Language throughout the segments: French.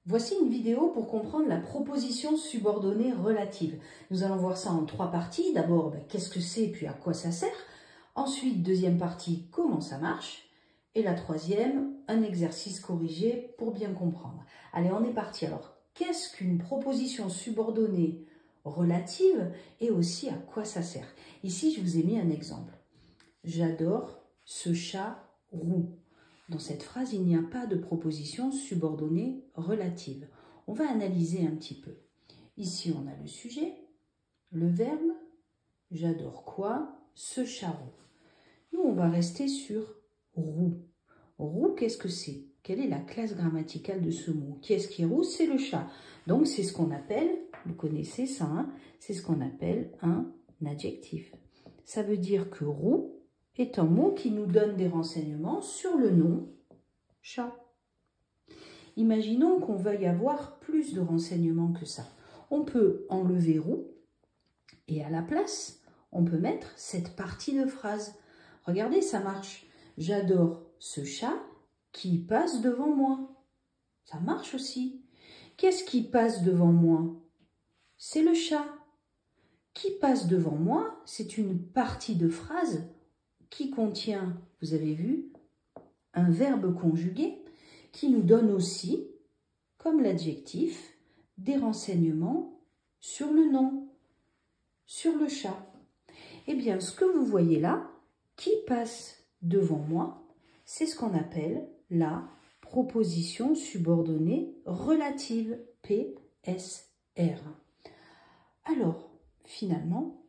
Voici une vidéo pour comprendre la proposition subordonnée relative. Nous allons voir ça en 3 parties. D'abord, qu'est-ce que c'est puis à quoi ça sert. Ensuite, deuxième partie, comment ça marche. Et la troisième, un exercice corrigé pour bien comprendre. Allez, on est parti. Alors, qu'est-ce qu'une proposition subordonnée relative et aussi à quoi ça sert? Ici, je vous ai mis un exemple. J'adore ce chat roux. Dans cette phrase, il n'y a pas de proposition subordonnée relative. On va analyser un petit peu. Ici, on a le sujet, le verbe, j'adore quoi, ce chat roux. Nous, on va rester sur roux. Roux, qu'est-ce que c'est? Quelle est la classe grammaticale de ce mot? Qui est-ce qui est roux? C'est le chat. Donc, c'est ce qu'on appelle, vous connaissez ça, hein, c'est ce qu'on appelle un adjectif. Ça veut dire que roux est un mot qui nous donne des renseignements sur le nom chat. Imaginons qu'on veuille avoir plus de renseignements que ça. On peut enlever roux et à la place, on peut mettre cette partie de phrase. Regardez, ça marche. J'adore ce chat qui passe devant moi. Ça marche aussi. Qu'est-ce qui passe devant moi? C'est le chat. Qui passe devant moi, c'est une partie de phrase qui contient, vous avez vu, un verbe conjugué qui nous donne aussi, comme l'adjectif, des renseignements sur le nom, sur le chat. Eh bien, ce que vous voyez là, qui passe devant moi, c'est ce qu'on appelle la proposition subordonnée relative, PSR. Alors, finalement,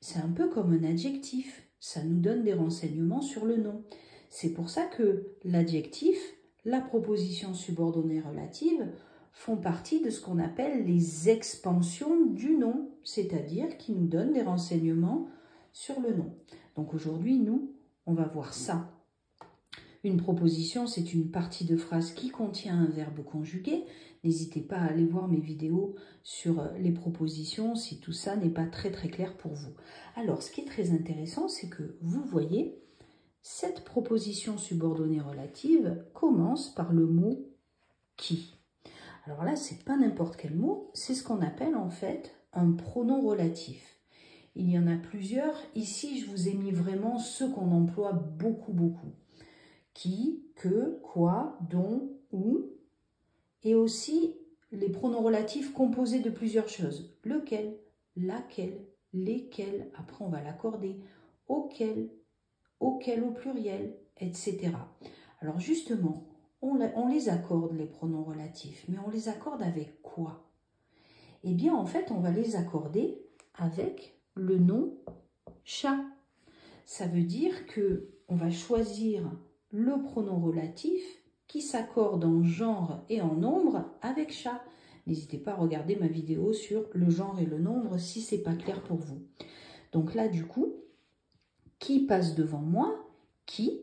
c'est un peu comme un adjectif. Ça nous donne des renseignements sur le nom. C'est pour ça que l'adjectif, la proposition subordonnée relative, font partie de ce qu'on appelle les expansions du nom, c'est-à-dire qui nous donnent des renseignements sur le nom. Donc aujourd'hui, nous, on va voir ça. Une proposition, c'est une partie de phrase qui contient un verbe conjugué. N'hésitez pas à aller voir mes vidéos sur les propositions si tout ça n'est pas très clair pour vous. Alors, ce qui est très intéressant, c'est que vous voyez, cette proposition subordonnée relative commence par le mot « qui ». Alors là, c'est pas n'importe quel mot, c'est ce qu'on appelle en fait un pronom relatif. Il y en a plusieurs. Ici, je vous ai mis vraiment ceux qu'on emploie beaucoup. Qui, que, quoi, dont, où, et aussi les pronoms relatifs composés de plusieurs choses. Lequel, laquelle, lesquels, après on va l'accorder, auquel au pluriel, etc. Alors justement, on les accorde les pronoms relatifs, mais on les accorde avec quoi? Eh bien en fait, on va les accorder avec le nom chat. Ça veut dire que on va choisir le pronom relatif qui s'accorde en genre et en nombre avec chat. N'hésitez pas à regarder ma vidéo sur le genre et le nombre si ce n'est pas clair pour vous. Donc là, du coup, qui passe devant moi, qui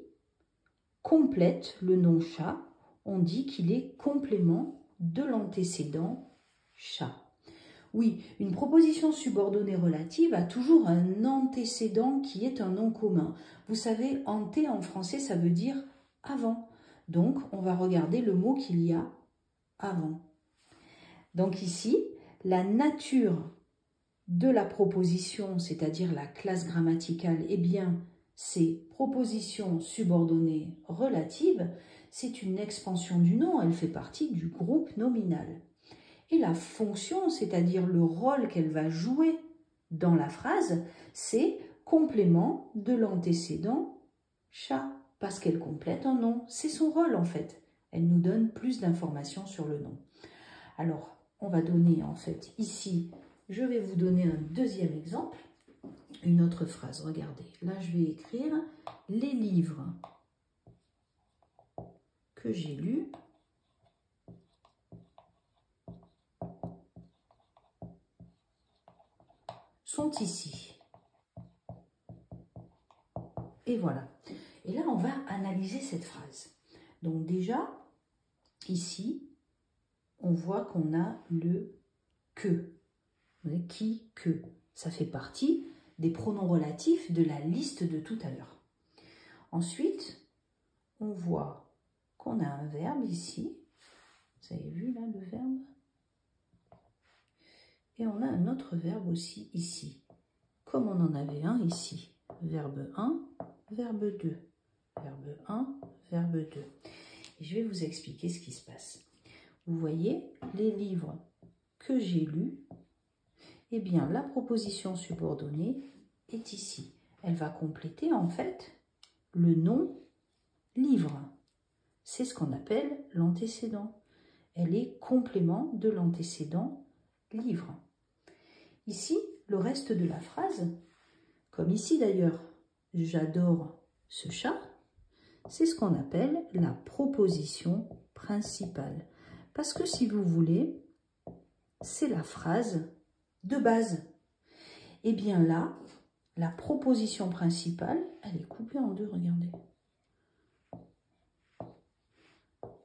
complète le nom chat. On dit qu'il est complément de l'antécédent chat. Oui, une proposition subordonnée relative a toujours un antécédent qui est un nom commun. Vous savez, ante en français, ça veut dire avant. Donc, on va regarder le mot qu'il y a avant. Donc ici, la nature de la proposition, c'est-à-dire la classe grammaticale, eh bien, c'est proposition subordonnée relative. C'est une expansion du nom, elle fait partie du groupe nominal. Et la fonction, c'est-à-dire le rôle qu'elle va jouer dans la phrase, c'est complément de l'antécédent chat, parce qu'elle complète un nom. C'est son rôle en fait. Elle nous donne plus d'informations sur le nom. Alors, on va donner en fait ici, je vais vous donner un deuxième exemple, une autre phrase. Regardez, là je vais écrire les livres que j'ai lus sont ici. Et voilà. Et là, on va analyser cette phrase. Donc déjà, ici, on voit qu'on a le « que ». Qui, que. Ça fait partie des pronoms relatifs de la liste de tout à l'heure. Ensuite, on voit qu'on a un verbe ici. Vous avez vu là le verbe? Et on a un autre verbe aussi ici, comme on en avait un ici. Verbe 1, verbe 2. Verbe 1, verbe 2. Et je vais vous expliquer ce qui se passe. Vous voyez, les livres que j'ai lus, eh bien, la proposition subordonnée est ici. Elle va compléter, en fait, le nom livre. C'est ce qu'on appelle l'antécédent. Elle est complément de l'antécédent livre. Ici, le reste de la phrase, comme ici d'ailleurs, j'adore ce chat, c'est ce qu'on appelle la proposition principale. Parce que si vous voulez, c'est la phrase de base. Et bien là, la proposition principale, elle est coupée en deux, regardez.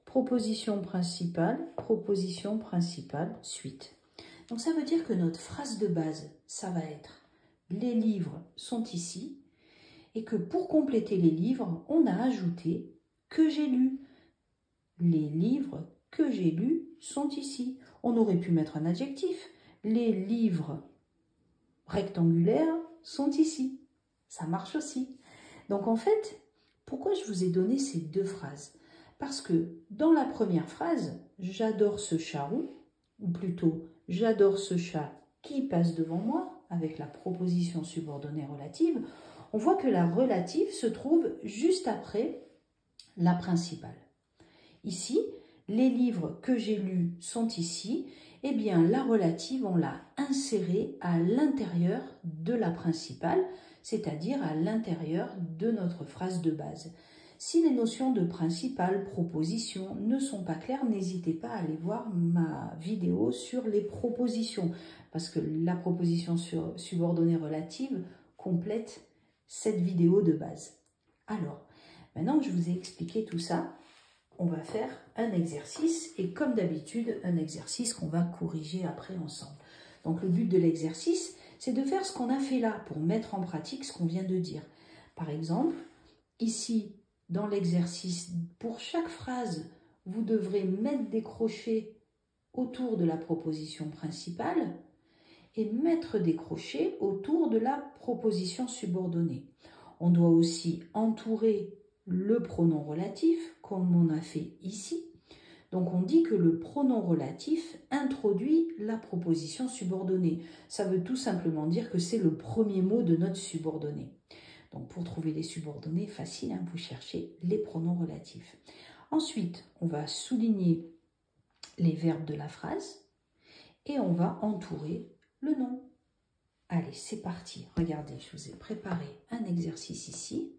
Proposition principale, suite. Donc ça veut dire que notre phrase de base, ça va être « les livres sont ici » et que pour compléter les livres, on a ajouté « que j'ai lu ». Les livres que j'ai lus sont ici. On aurait pu mettre un adjectif. Les livres rectangulaires sont ici. Ça marche aussi. Donc en fait, pourquoi je vous ai donné ces deux phrases? Parce que dans la première phrase, j'adore ce chat roux, ou plutôt j'adore ce chat qui passe devant moi, avec la proposition subordonnée relative, on voit que la relative se trouve juste après la principale. Ici, les livres que j'ai lus sont ici, eh bien la relative, on l'a insérée à l'intérieur de la principale, c'est-à-dire à l'intérieur de notre phrase de base. Si les notions de principale, proposition ne sont pas claires, n'hésitez pas à aller voir ma vidéo sur les propositions, parce que la proposition subordonnée relative complète cette vidéo de base. Alors, maintenant que je vous ai expliqué tout ça, on va faire un exercice, et comme d'habitude, un exercice qu'on va corriger après ensemble. Donc le but de l'exercice, c'est de faire ce qu'on a fait là, pour mettre en pratique ce qu'on vient de dire. Par exemple, ici, dans l'exercice, pour chaque phrase, vous devrez mettre des crochets autour de la proposition principale et mettre des crochets autour de la proposition subordonnée. On doit aussi entourer le pronom relatif, comme on a fait ici. Donc on dit que le pronom relatif introduit la proposition subordonnée. Ça veut tout simplement dire que c'est le premier mot de notre subordonné. Donc pour trouver les subordonnés, facile, hein, vous cherchez les pronoms relatifs. Ensuite, on va souligner les verbes de la phrase et on va entourer le nom. Allez, c'est parti. Regardez, je vous ai préparé un exercice ici.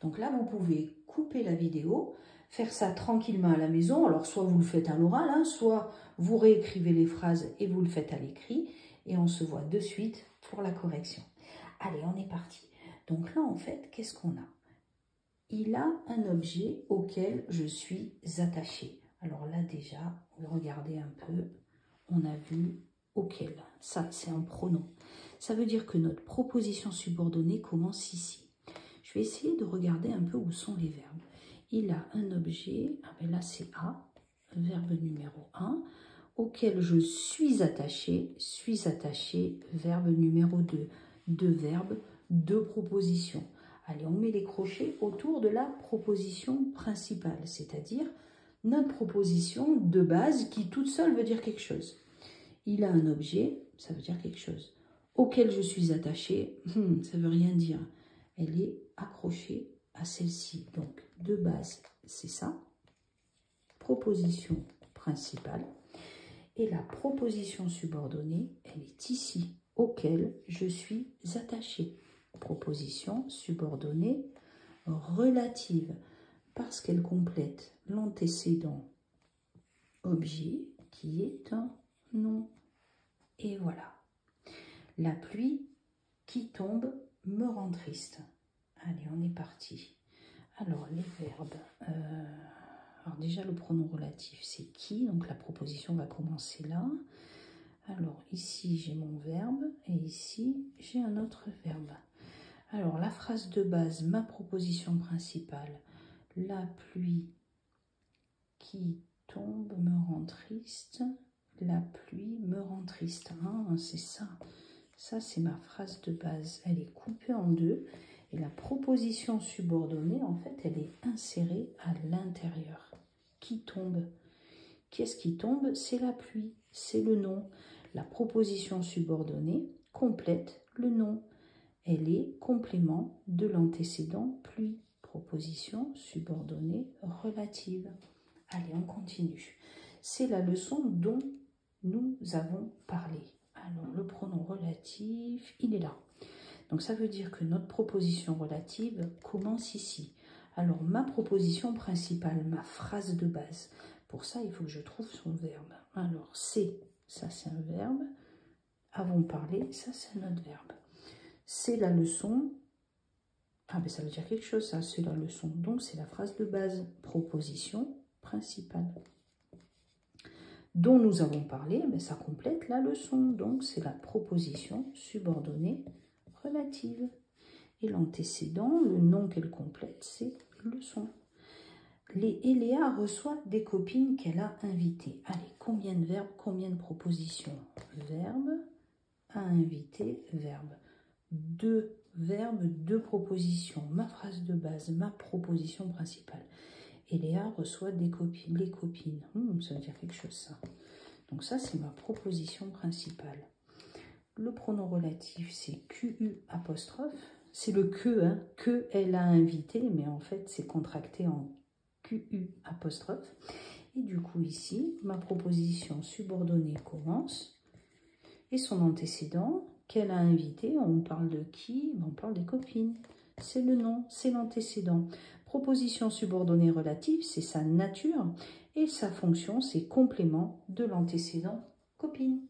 Donc là, vous pouvez couper la vidéo, faire ça tranquillement à la maison. Alors, soit vous le faites à l'oral, hein, soit vous réécrivez les phrases et vous le faites à l'écrit. Et on se voit de suite pour la correction. Allez, on est parti. Donc là, en fait, qu'est-ce qu'on a? Il a un objet auquel je suis attachée. Alors là, déjà, regardez un peu, on a vu auquel. Ça, c'est un pronom. Ça veut dire que notre proposition subordonnée commence ici. Je vais essayer de regarder un peu où sont les verbes. Il a un objet, ah ben là c'est A, verbe numéro 1, auquel je suis attaché, verbe numéro 2. Deux verbes, deux propositions. Allez, on met les crochets autour de la proposition principale, c'est-à-dire notre proposition de base qui toute seule veut dire quelque chose. Il a un objet, ça veut dire quelque chose. Auquel je suis attaché, ça veut rien dire. Elle est accrochée à celle-ci. Donc, de base, c'est ça. Proposition principale. Et la proposition subordonnée, elle est ici, auquel je suis attaché. Proposition subordonnée relative, parce qu'elle complète l'antécédent objet, qui est un nom. Et voilà. La pluie qui tombe me rend triste. Allez, on est parti. Alors, les verbes. Alors déjà, le pronom relatif, c'est qui. Donc, la proposition va commencer là. Alors, ici, j'ai mon verbe. Et ici, j'ai un autre verbe. Alors, la phrase de base, ma proposition principale. La pluie qui tombe me rend triste, la pluie me rend triste. Ah, c'est ça. Ça, c'est ma phrase de base. Elle est coupée en deux et la proposition subordonnée, en fait, elle est insérée à l'intérieur. Qui tombe? Qu'est-ce qui tombe? C'est la pluie, c'est le nom. La proposition subordonnée complète le nom. Elle est complément de l'antécédent pluie. Proposition subordonnée relative. Allez, on continue. C'est la leçon dont nous avons parlé. Alors, le pronom relatif, il est là. Donc, ça veut dire que notre proposition relative commence ici. Alors, ma proposition principale, ma phrase de base. Pour ça, il faut que je trouve son verbe. Alors, c'est, ça c'est un verbe. Avons parlé, ça c'est un autre verbe. C'est la leçon. Ah, ben ça veut dire quelque chose, ça, c'est la leçon. Donc, c'est la phrase de base. Proposition principale. Dont nous avons parlé, ben ça complète la leçon. Donc, c'est la proposition subordonnée relative. Et l'antécédent, le nom qu'elle complète, c'est leçon. Et Léa reçoit des copines qu'elle a invitées. Allez, combien de verbes, combien de propositions? Verbe, à inviter, verbe. 2 verbes, 2 propositions. Ma phrase de base, ma proposition principale. Et Léa reçoit des copines, les copines. Ça veut dire quelque chose, ça. Donc ça, c'est ma proposition principale. Le pronom relatif, c'est QU apostrophe. C'est le que, hein, que elle a invité, mais en fait, c'est contracté en QU apostrophe. Et du coup, ici, ma proposition subordonnée commence. Et son antécédent, qu'elle a invité, on parle de qui? On parle des copines. C'est le nom, c'est l'antécédent. Proposition subordonnée relative, c'est sa nature. Et sa fonction, c'est complément de l'antécédent copine.